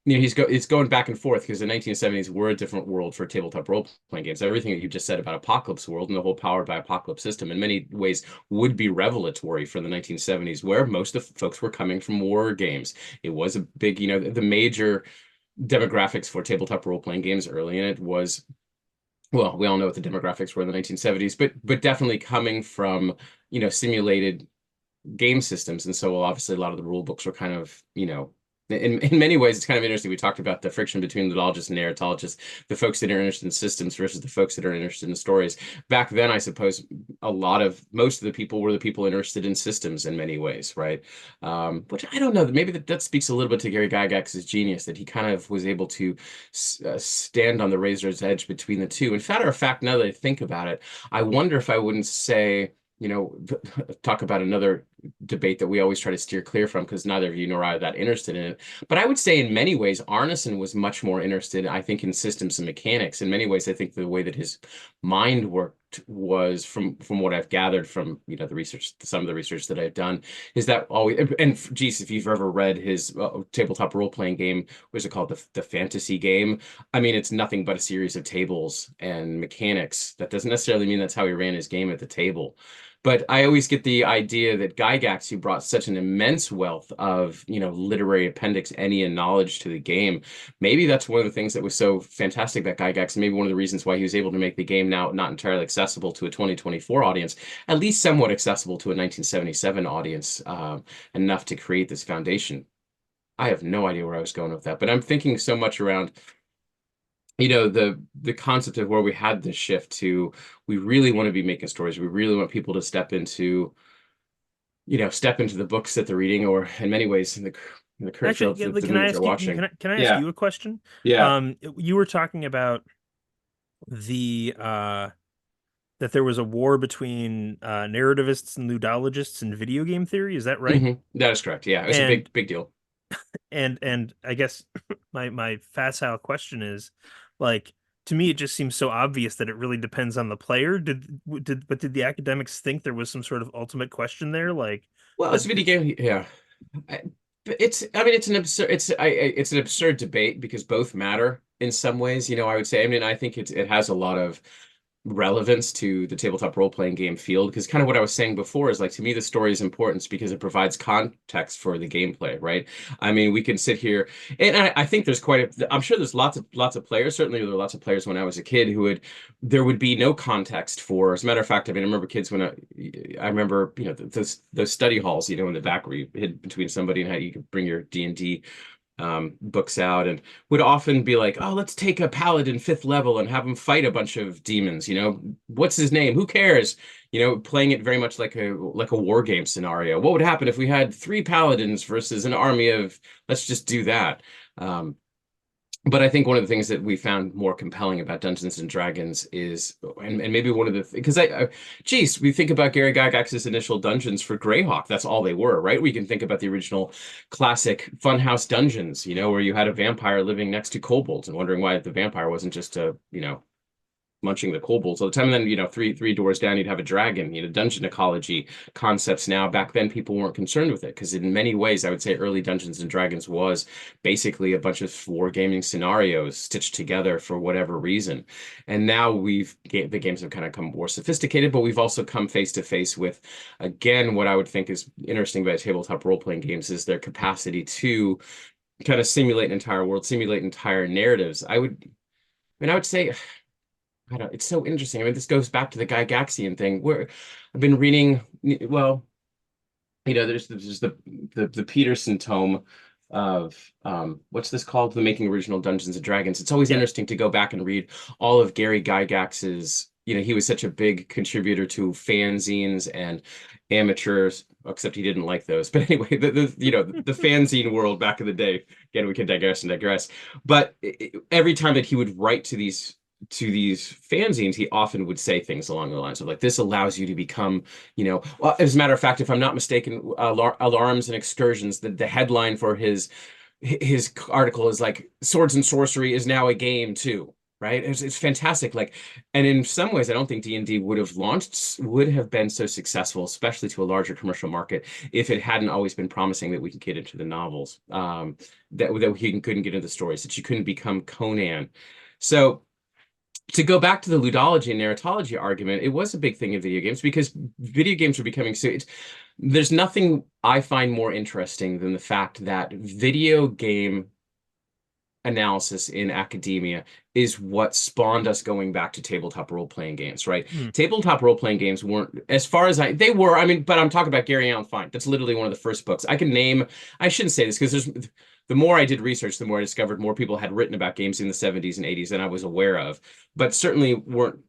S3: it's going back and forth because the 1970s were a different world for tabletop role-playing games. Everything that you just said about Apocalypse World and the whole Powered by Apocalypse system in many ways would be revelatory for the 1970s, where most of the folks were coming from war games. It was a big, the major demographics for tabletop role-playing games early in it was, well, we all know what the demographics were in the 1970s, but definitely coming from, simulated game systems. And so obviously a lot of the rule books were kind of, in many ways, it's kind of interesting. We talked about the friction between ludologists and narratologists, the folks that are interested in systems versus the folks that are interested in stories. Back then, I suppose most of the people were the people interested in systems in many ways, right? Which I don't know, maybe that speaks a little bit to Gary Gygax's genius, that he kind of was able to stand on the razor's edge between the two. And matter of fact, now that I think about it, I wonder if I wouldn't say, talk about another debate that we always try to steer clear from, because neither of you nor I are that interested in it. But I would say in many ways, Arneson was much more interested, I think, in systems and mechanics. In many ways, I think the way that his mind worked was, from what I've gathered from, the research, some of the research that I've done, is that always, and geez, if you've ever read his tabletop role-playing game, what is it called? The fantasy game. I mean, it's nothing but a series of tables and mechanics. That doesn't necessarily mean that's how he ran his game at the table. But I always get the idea that Gygax, who brought such an immense wealth of, literary appendix, Ennead knowledge to the game, maybe that's one of the things that was so fantastic about Gygax, and maybe one of the reasons why he was able to make the game now not entirely accessible to a 2024 audience, at least somewhat accessible to a 1977 audience, enough to create this foundation. I have no idea where I was going with that, but I'm thinking so much around the concept of where we had this shift to, we really want to be making stories. We really want people to step into the books that they're reading, or in many ways in the current show, the
S2: can I
S3: movies
S2: ask
S3: they're
S2: you,
S3: watching.
S2: can I ask you a question?
S3: Yeah.
S2: You were talking about the that there was a war between narrativists and ludologists in video game theory. Is that right?
S3: That is correct. Yeah, it's a big deal.
S2: And I guess my facile question is, like, to me, it just seems so obvious that it really depends on the player. Did the academics think there was some sort of ultimate question there? Like,
S3: Well, it's a video game. Yeah. I mean, it's an absurd debate, because both matter in some ways. I would say, I mean, I think it has a lot of relevance to the tabletop role-playing game field, because kind of what I was saying before is, like, to me, the story is important because it provides context for the gameplay, right? I mean, we can sit here, and I think there's I'm sure there's lots of players. Certainly there were lots of players when I was a kid there would be no context for. As a matter of fact, I mean, I remember kids I remember, those study halls, in the back, where you hid between somebody and how you could bring your D&D books out, and would often be like, oh, let's take a paladin 5th level and have him fight a bunch of demons. What's his name? Who cares? Playing it very much like a war game scenario. What would happen if we had 3 paladins versus an army of? Let's just do that. But I think one of the things that we found more compelling about Dungeons and Dragons is, and maybe one of the, because we think about Gary Gygax's initial dungeons for Greyhawk. That's all they were, right? We can think about the original classic Funhouse dungeons, where you had a vampire living next to kobolds and wondering why the vampire wasn't just munching the kobolds all the time. And then, three doors down, you'd have a dragon. Dungeon ecology concepts now. Back then, people weren't concerned with it, because in many ways, I would say early Dungeons and Dragons was basically a bunch of wargaming scenarios stitched together for whatever reason. And now the games have kind of come more sophisticated, but we've also come face to face with, again, what I would think is interesting about tabletop role-playing games is their capacity to kind of simulate an entire world, simulate entire narratives. I would say, it's so interesting. I mean, this goes back to the Gygaxian thing, where I've been reading, well, there's the Peterson tome of, what's this called? The Making Original Dungeons and Dragons. It's always interesting to go back and read all of Gary Gygax's, he was such a big contributor to fanzines and amateurs, except he didn't like those. But anyway, the fanzine world back in the day, again, we can digress. But every time that he would write to these fanzines, he often would say things along the lines of, like, this allows you to become, well, as a matter of fact, if I'm not mistaken, Alarms and Excursions, the headline for his article is like, Swords and Sorcery is now a game too, right? It's fantastic. Like, and in some ways, I don't think D&D would have been so successful, especially to a larger commercial market, if it hadn't always been promising that we could get into the novels, that he couldn't get into the stories, that you couldn't become Conan. So, to go back to the ludology and narratology argument, it was a big thing in video games, because video games were becoming so. There's nothing I find more interesting than the fact that video game analysis in academia is what spawned us going back to tabletop role-playing games, right?
S2: Hmm.
S3: Tabletop role-playing games weren't, as far as they were, I mean, but I'm talking about Gary Allen Fine. That's literally one of the first books. I can name, I shouldn't say this because the more I did research, the more I discovered more people had written about games in the 70s and 80s than I was aware of, but certainly weren't,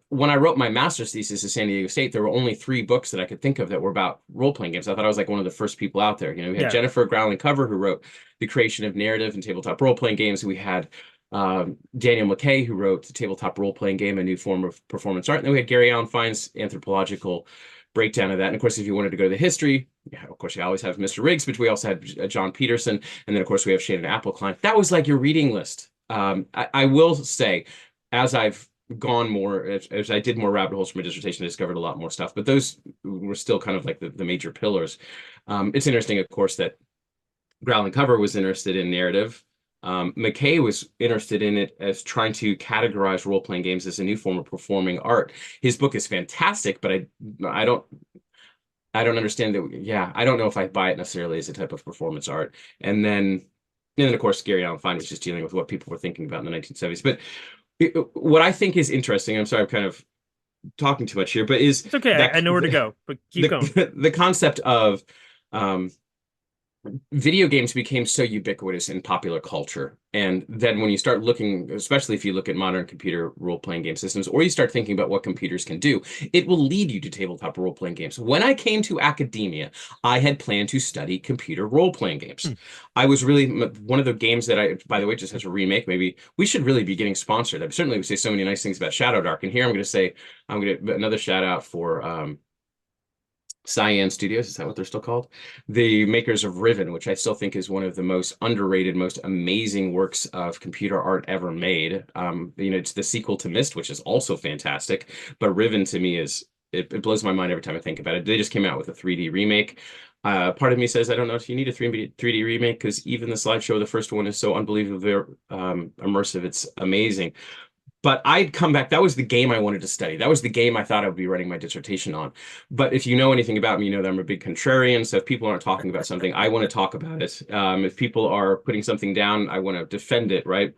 S3: when I wrote my master's thesis at San Diego State, there were only 3 books that I could think of that were about role-playing games. I thought I was like one of the first people out there. We had Jennifer Growling Cover, who wrote The Creation of Narrative and Tabletop Role-Playing Games. We had Daniel McKay, who wrote The Tabletop Role-Playing Game, A New Form of Performance Art. And then we had Gary Allen Fine's anthropological breakdown of that. And of course, if you wanted to go to the history, of course, you always have Mr. Riggs, but we also had John Peterson. And then, of course, we have Shannon Appelkline. That was like your reading list. I will say, as I've gone more, as I did more rabbit holes for my dissertation, I discovered a lot more stuff. But those were still kind of like the major pillars. It's interesting, of course, that Growling Cover was interested in narrative. McKay was interested in it as trying to categorize role-playing games as a new form of performing art. His book is fantastic, but I don't understand that. Yeah, I don't know if I buy it necessarily as a type of performance art. And then of course, Gary Allen Fine was just dealing with what people were thinking about in the 1970s. But what I think is interesting, I'm sorry, I'm kind of talking too much here, but is
S2: it's okay. I know where to go, but keep going.
S3: The concept of video games became so ubiquitous in popular culture. And then when you start looking, especially if you look at modern computer role-playing game systems, or you start thinking about what computers can do, it will lead you to tabletop role-playing games. When I came to academia, I had planned to study computer role-playing games. I was really, one of the games that by the way, just has a remake. Maybe we should really be getting sponsored. I certainly would say so many nice things about Shadow Dark. And here I'm going to another shout out for Cyan Studios, is that what they're still called? The makers of Riven, which I still think is one of the most underrated, most amazing works of computer art ever made. It's the sequel to Myst, which is also fantastic. But Riven to me it blows my mind every time I think about it. They just came out with a 3D remake. Part of me says, I don't know if you need a 3D remake because even the slideshow of the first one is so unbelievably immersive. It's amazing. But I'd come back. That was the game I wanted to study. That was the game I thought I would be writing my dissertation on. But if you know anything about me, you know that I'm a big contrarian. So if people aren't talking about something, I want to talk about it. If people are putting something down, I want to defend it, right?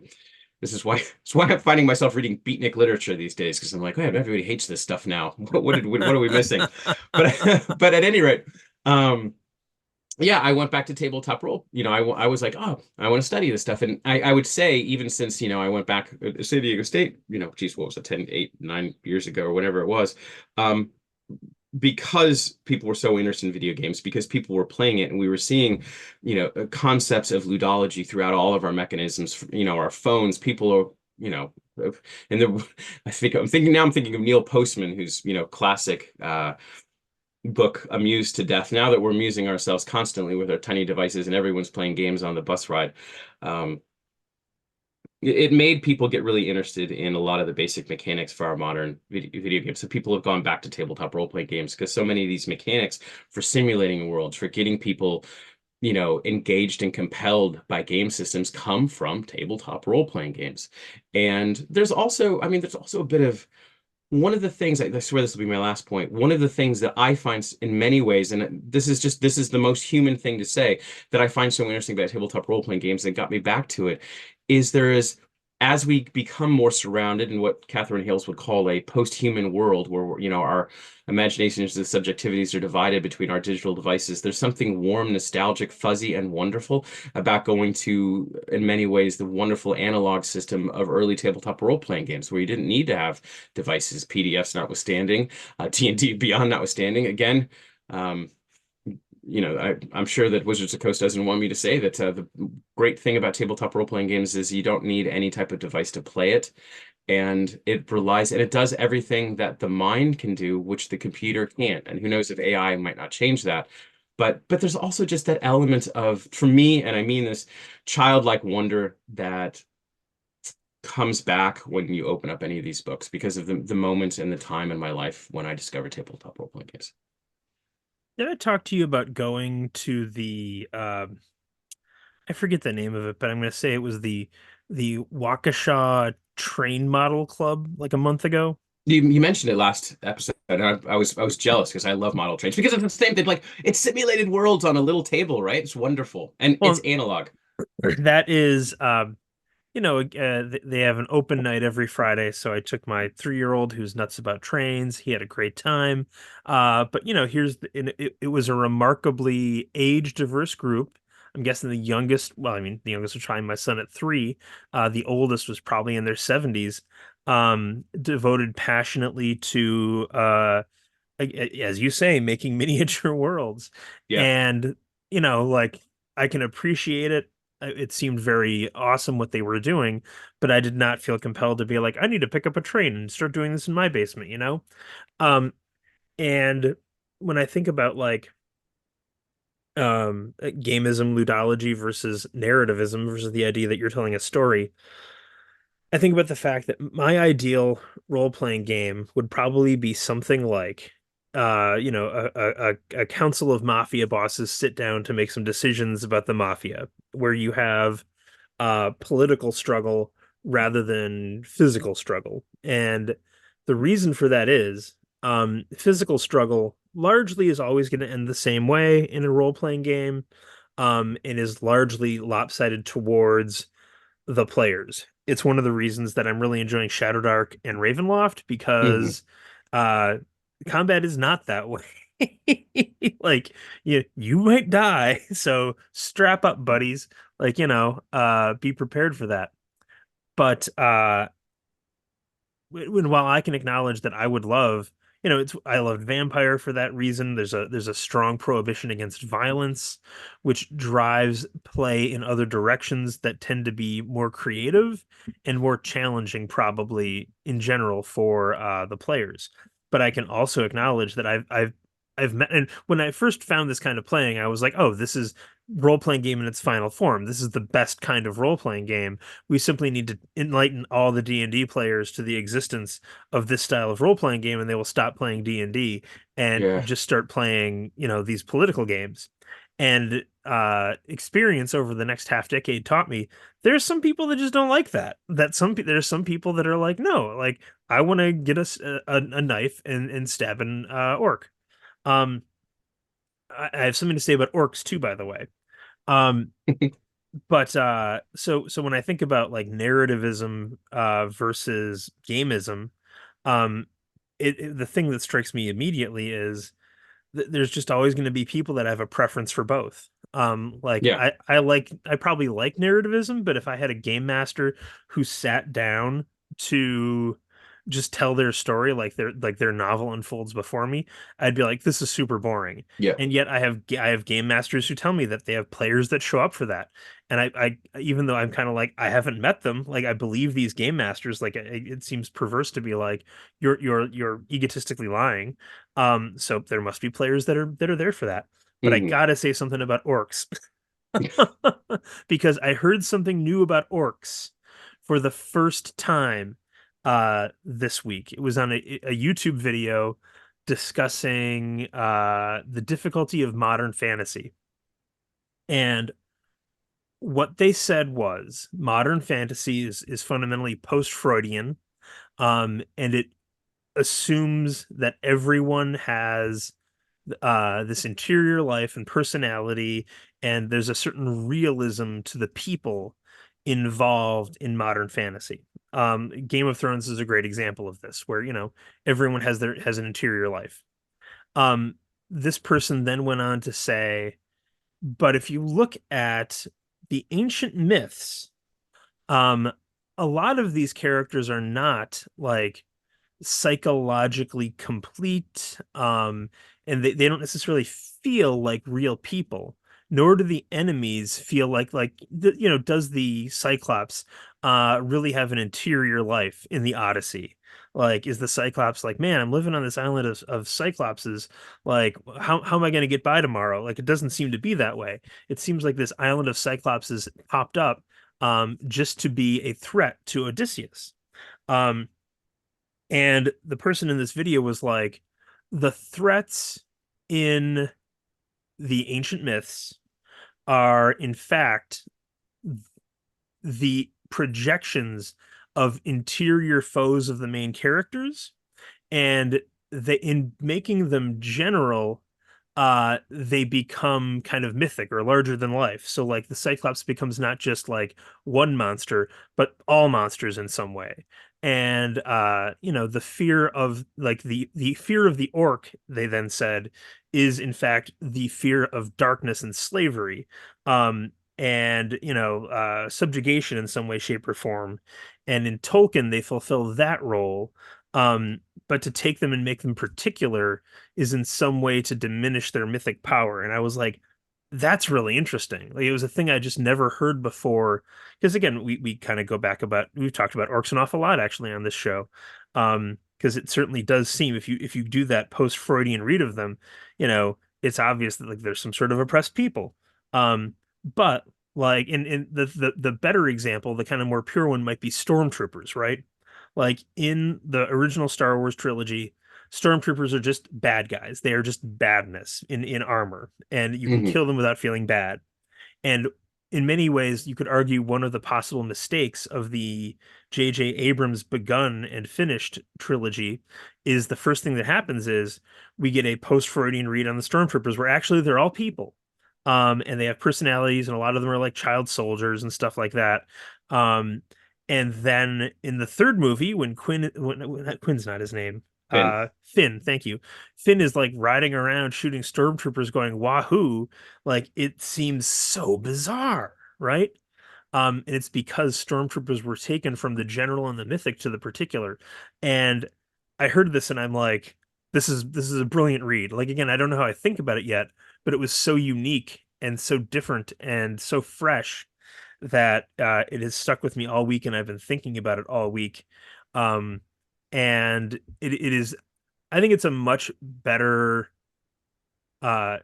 S3: This is why I'm finding myself reading beatnik literature these days, because I'm like, oh, everybody hates this stuff now. What are we missing? But at any rate, yeah, I went back to tabletop role. I was like, oh, I want to study this stuff. And I would say, even since, I went back to San Diego State, geez, what was it, 10, 8, 9 years ago or whatever it was, because people were so interested in video games, because people were playing it, and we were seeing, concepts of ludology throughout all of our mechanisms, our phones, people are, and I'm thinking of Neil Postman, who's, classic, book Amused to Death. Now that we're amusing ourselves constantly with our tiny devices and everyone's playing games on the bus ride, it made people get really interested in a lot of the basic mechanics for our modern video games. So people have gone back to tabletop role-playing games because so many of these mechanics for simulating worlds, for getting people engaged and compelled by game systems, come from tabletop role-playing games. And there's also a bit of, one of the things, I swear this will be my last point, one of the things that I find in many ways, and this is the most human thing to say, that I find so interesting about tabletop role-playing games that got me back to it, is as we become more surrounded in what Catherine Hales would call a post-human world, where our imaginations and subjectivities are divided between our digital devices, there's something warm, nostalgic, fuzzy, and wonderful about going to, in many ways, the wonderful analog system of early tabletop role-playing games, where you didn't need to have devices, PDFs notwithstanding, D&D Beyond notwithstanding. Again, I'm sure that Wizards of the Coast doesn't want me to say that the great thing about tabletop role-playing games is you don't need any type of device to play it. And it does everything that the mind can do, which the computer can't. And who knows if AI might not change that. But there's also just that element of, for me, and I mean this, childlike wonder that comes back when you open up any of these books, because of the moment and the time in my life when I discovered tabletop role-playing games.
S2: Did I talk to you about going to the I forget the name of it, but I'm going to say it was the Waukesha Train Model Club like a month ago?
S3: You mentioned it last episode, and I was jealous because I love model trains, because it's the same thing. Like, it's simulated worlds on a little table, right? It's wonderful, and
S2: Well,
S3: it's analog.
S2: That is, they have an open night every Friday. So I took my 3-year-old who's nuts about trains. He had a great time. But it was a remarkably age diverse group. I'm guessing the youngest, well, I mean, the youngest was trying my son at 3. The oldest was probably in their 70s. Devoted passionately to, as you say, making miniature worlds.
S3: Yeah.
S2: And, like I can appreciate it. It seemed very awesome what they were doing, but I did not feel compelled to be like, I need to pick up a train and start doing this in my basement? Um, and when I think about like game-ism, ludology versus narrative-ism versus the idea that you're telling a story, I think about the fact that my ideal role-playing game would probably be something like, a council of mafia bosses sit down to make some decisions about the mafia, where you have political struggle rather than physical struggle. And the reason for that is physical struggle largely is always going to end the same way in a role-playing game, and is largely lopsided towards the players. It's one of the reasons that I'm really enjoying Shadowdark and Ravenloft
S3: Hmm.
S2: because uh combat is not that way. Like you might die, so strap up, buddies. Like, be prepared for that. But while I can acknowledge that I would love, I loved Vampire for that reason. There's a strong prohibition against violence, which drives play in other directions that tend to be more creative and more challenging, probably in general for the players. But I can also acknowledge that I've met, and when I first found this kind of playing, I was like, oh, this is role-playing game in its final form. This is the best kind of role-playing game. We simply need to enlighten all the D&D players to the existence of this style of role-playing game, and they will stop playing D&D and
S3: Yeah.
S2: just start playing, these political games. And experience over the next half decade taught me there's some people that just don't like that. There's some people that are like, no, like I want to get us a knife and stab an orc. Um, I have something to say about orcs too, by the way. Um, but so when I think about like narrativism versus game-ism, um the thing that strikes me immediately is there's just always going to be people that have a preference for both. Like
S3: Yeah.
S2: I probably like narrativism, but if I had a game master who sat down to just tell their story like their novel unfolds before me, I'd be like, this is super boring.
S3: Yeah.
S2: And yet I have game masters who tell me that they have players that show up for that. And I even though I'm kind of like I haven't met them, like I believe these game masters, like it seems perverse to be like you're egotistically lying. So there must be players that are there for that. But I
S3: Hmm.
S2: gotta say something about orcs because I heard something new about orcs for the first time this week. It was on a YouTube video discussing the difficulty of modern fantasy. And what they said was modern fantasy is fundamentally post-Freudian, and it assumes that everyone has this interior life and personality, and there's a certain realism to the people involved in modern fantasy. Game of Thrones is a great example of this, where everyone has an interior life. Um, this person then went on to say, but if you look at the ancient myths, um, a lot of these characters are not like psychologically complete, and they don't necessarily feel like real people, nor do the enemies feel does the Cyclops really have an interior life in the Odyssey? Like, is the Cyclops like, man, I'm living on this island of Cyclopses, like how am I going to get by tomorrow? Like, it doesn't seem to be that way. It seems like this island of Cyclopses popped up just to be a threat to Odysseus. um and the person in this video was like, the threats in the ancient myths are, in fact, the projections of interior foes of the main characters. And in making them general, they become kind of mythic or larger than life. So like the Cyclops becomes not just like one monster, but all monsters in some way. And the fear of like the fear of the orc, they then said, is in fact the fear of darkness and slavery. And subjugation in some way, shape, or form. And in Tolkien, they fulfill that role. But to take them and make them particular is in some way to diminish their mythic power. And I was like, that's really interesting. Like, it was a thing I just never heard before. Because again, we kind of go back about we've talked about orcs an awful lot actually on this show. Because it certainly does seem if you do that post-Freudian read of them, it's obvious that like there's some sort of oppressed people. But like in the better example, the kind of more pure one might be stormtroopers, right? Like in the original Star Wars trilogy, stormtroopers are just bad guys. They are just badness in armor, and you can
S3: Hmm.
S2: kill them without feeling bad. And in many ways, you could argue one of the possible mistakes of the J.J. Abrams begun and finished trilogy is the first thing that happens is we get a post-Freudian read on the stormtroopers where actually they're all people. And they have personalities, and a lot of them are like child soldiers and stuff like that. Um, and then in the third movie, when Quinn's not his name,
S3: Finn.
S2: Finn, thank you. Finn is like riding around shooting stormtroopers going wahoo. Like it seems so bizarre, right? And it's because stormtroopers were taken from the general and the mythic to the particular. And I heard this and I'm like, this is a brilliant read. Like again, I don't know how I think about it yet, but it was so unique and so different and so fresh that it has stuck with me all week, and I've been thinking about it all week. Um, and it is, I think it's a much better uh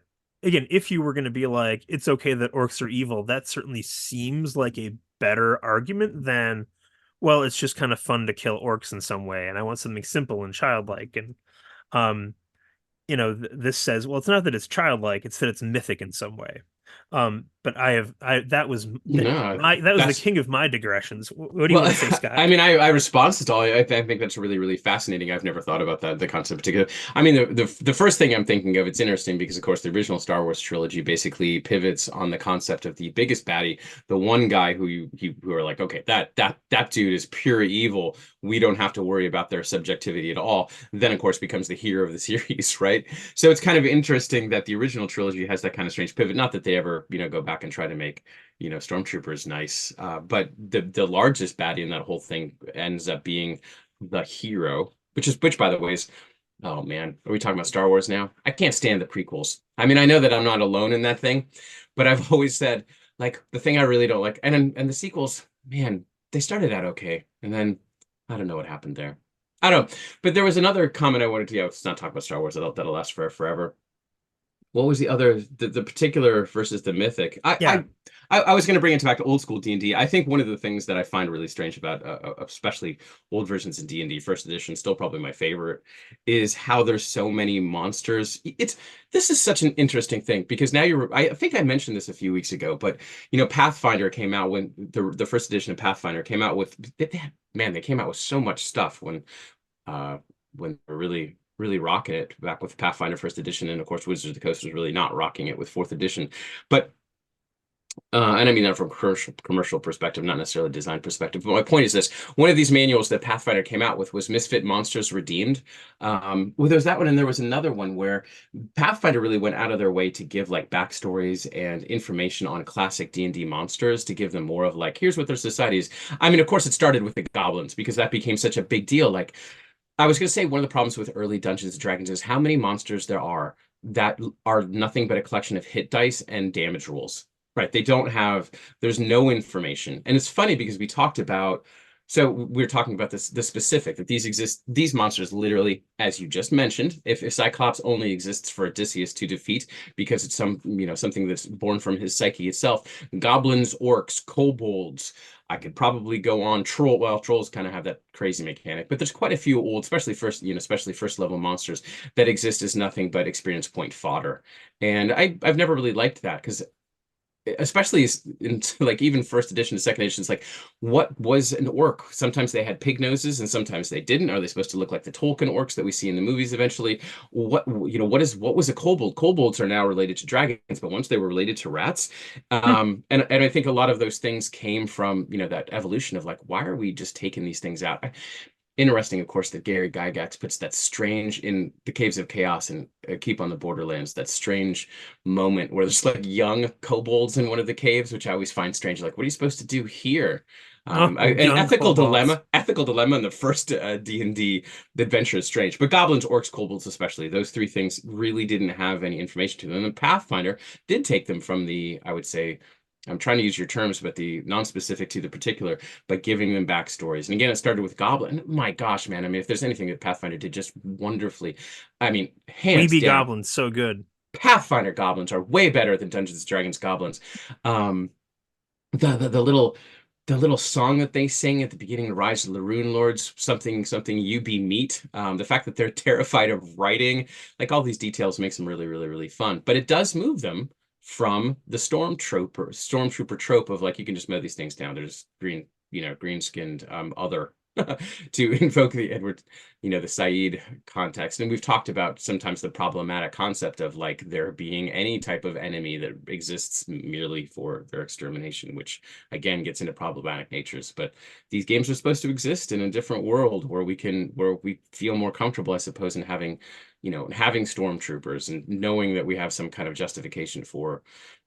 S2: again, if you were going to be like it's okay that orcs are evil, that certainly seems like a better argument than, well, it's just kind of fun to kill orcs in some way and I want something simple and childlike. And um this says, well, it's not that it's childlike, it's that it's mythic in some way. But I that was
S3: No,
S2: that was the
S3: that's
S2: king of my digressions. What do you
S3: well,
S2: want to say, Scott?
S3: I mean, I respond to all. I think that's really, really fascinating. I've never thought about that, the concept in particular. I mean, the first thing I'm thinking of, it's interesting because, of course, the original Star Wars trilogy basically pivots on the concept of the biggest baddie, the one guy who are like, okay, that dude is pure evil. We don't have to worry about their subjectivity at all. Then, of course, becomes the hero of the series, right? So it's kind of interesting that the original trilogy has that kind of strange pivot. Not that they ever, go back and try to make stormtroopers nice, but the largest baddie in that whole thing ends up being the hero, which by the way is, oh man, are we talking about Star Wars now? I can't stand the prequels. I mean, I know that I'm not alone in that thing, but I've always said like the thing I really don't like, and the sequels, man, they started out okay, and then I don't know what happened there. I don't know, but there was another comment I wanted to, let's not talk about Star Wars. That'll last forever. What was the other, the particular versus the mythic?
S2: Yeah.
S3: I was going to bring it back to old school D&D. I think one of the things that I find really strange about, especially old versions of D&D, first edition, still probably my favorite, is how there's so many monsters. This is such an interesting thing because now I think I mentioned this a few weeks ago, but Pathfinder came out when the first edition of Pathfinder came out with, they came out with so much stuff when they're really really rocking it back with Pathfinder first edition, and of course Wizards of the Coast was really not rocking it with fourth edition. But and I mean that from commercial perspective, not necessarily design perspective. But my point is this: one of these manuals that Pathfinder came out with was Misfit Monsters Redeemed. Well, there was that one, and there was another one where Pathfinder really went out of their way to give like backstories and information on classic D&D monsters to give them more of like, here's what their society is. I mean, of course, it started with the goblins because that became such a big deal. Like, I was going to say one of the problems with early Dungeons and Dragons is how many monsters there are that are nothing but a collection of hit dice and damage rules. Right? There's no information. And it's funny because we talked about, so we are talking about the specific, that these monsters literally, as you just mentioned, if Cyclops only exists for Odysseus to defeat because it's something that's born from his psyche itself, goblins, orcs, kobolds, I could probably go on. Trolls kind of have that crazy mechanic, but there's quite a few old, especially first level monsters that exist as nothing but experience point fodder. And I've never really liked that because especially in like even first edition to second edition, it's like, what was an orc? Sometimes they had pig noses and sometimes they didn't. Are they supposed to look like the Tolkien orcs that we see in the movies eventually? What was a kobold? Kobolds are now related to dragons, but once they were related to rats. And I think a lot of those things came from, that evolution of like, why are we just taking these things out? Interesting, of course, that Gary Gygax puts that strange in the Caves of Chaos and Keep on the Borderlands, that strange moment where there's like young kobolds in one of the caves, which I always find strange. Like, what are you supposed to do here? An ethical dilemma in the first D&D adventure is strange. But goblins, orcs, kobolds, especially, those three things really didn't have any information to them. And Pathfinder did take them from the, I would say, I'm trying to use your terms, but the non-specific to the particular, but giving them backstories. And again, it started with Goblin. My gosh, man. I mean, if there's anything that Pathfinder did just wonderfully, I mean, hands
S2: Weeby
S3: down,
S2: goblins, so good.
S3: Pathfinder goblins are way better than Dungeons and Dragons goblins. The little song that they sing at the beginning of Rise of the Rune Lords, something you be meat. The fact that they're terrified of writing, like all these details makes them really, really, really fun. But it does move them from the stormtrooper trope of like, you can just mow these things down. They're just green-skinned other to invoke the Edward, the Said context. And we've talked about sometimes the problematic concept of like there being any type of enemy that exists merely for their extermination, which again gets into problematic natures. But these games are supposed to exist in a different world where we feel more comfortable, I suppose, in having stormtroopers and knowing that we have some kind of justification for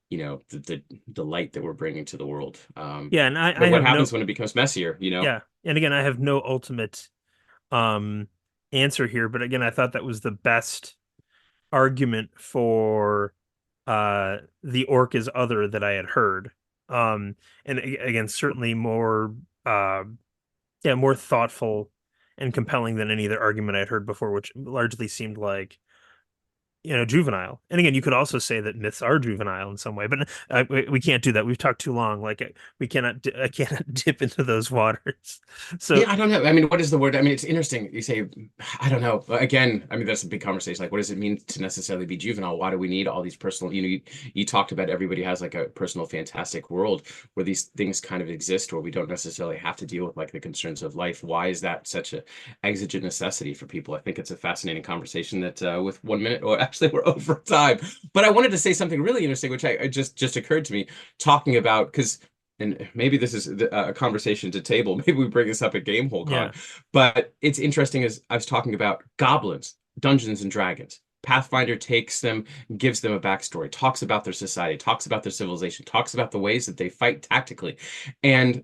S3: the light that we're bringing to the world.
S2: Yeah, and
S3: but what happens when it becomes messier,
S2: Yeah, and again, I have no ultimate answer here, but again, I thought that was the best argument for the orc is other that I had heard. And again, certainly more more thoughtful and compelling than any other argument I'd heard before, which largely seemed like juvenile. And again, you could also say that myths are juvenile in some way, but we can't do that. We've talked too long. Like I cannot dip into those waters. So
S3: yeah, I don't know. I mean, what is the word? I mean, it's interesting. You say, I don't know. Again, I mean, that's a big conversation. Like, what does it mean to necessarily be juvenile? Why do we need all these personal, you talked about everybody has like a personal, fantastic world where these things kind of exist, where we don't necessarily have to deal with like the concerns of life. Why is that such a exigent necessity for people? I think it's a fascinating conversation that with 1 minute, or actually we're over time, but I wanted to say something really interesting, which I just occurred to me talking about, and maybe this is a conversation to table. Maybe we bring this up at GameholeCon.
S2: Yeah.
S3: But it's interesting as I was talking about goblins, Dungeons and Dragons. Pathfinder takes them, gives them a backstory, talks about their society, talks about their civilization, talks about the ways that they fight tactically, and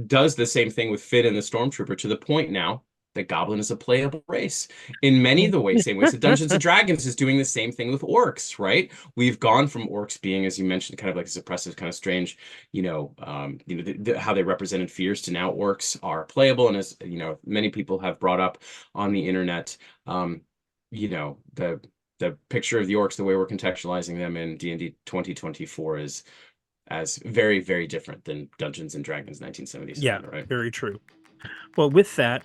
S3: does the same thing with Finn and the Stormtrooper to the point now that Goblin is a playable race in many of the ways, same ways that Dungeons and Dragons is doing the same thing with orcs, right? We've gone from orcs being, as you mentioned, kind of like this oppressive, kind of strange, how they represented fears, to now orcs are playable. And as many people have brought up on the internet, the picture of the orcs, the way we're contextualizing them in D&D 2024 is as very, very different than Dungeons and Dragons 1977.
S2: Yeah,
S3: right?
S2: Very true. Well, with that,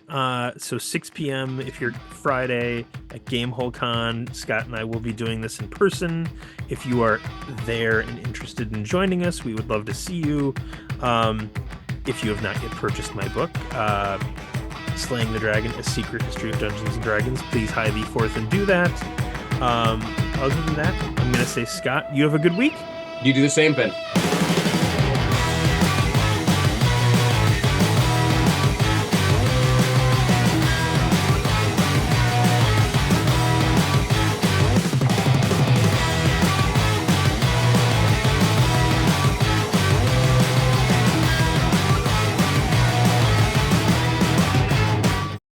S2: so 6 p.m. if you're Friday at GameholeCon, Scott and I will be doing this in person. If you are there and interested in joining us, we would love to see you. If you have not yet purchased my book, Slaying the Dragon: A Secret History of Dungeons and Dragons, please hie thee forth and do that. Other than that, I'm going to say, Scott, you have a good week.
S3: You do the same, Ben.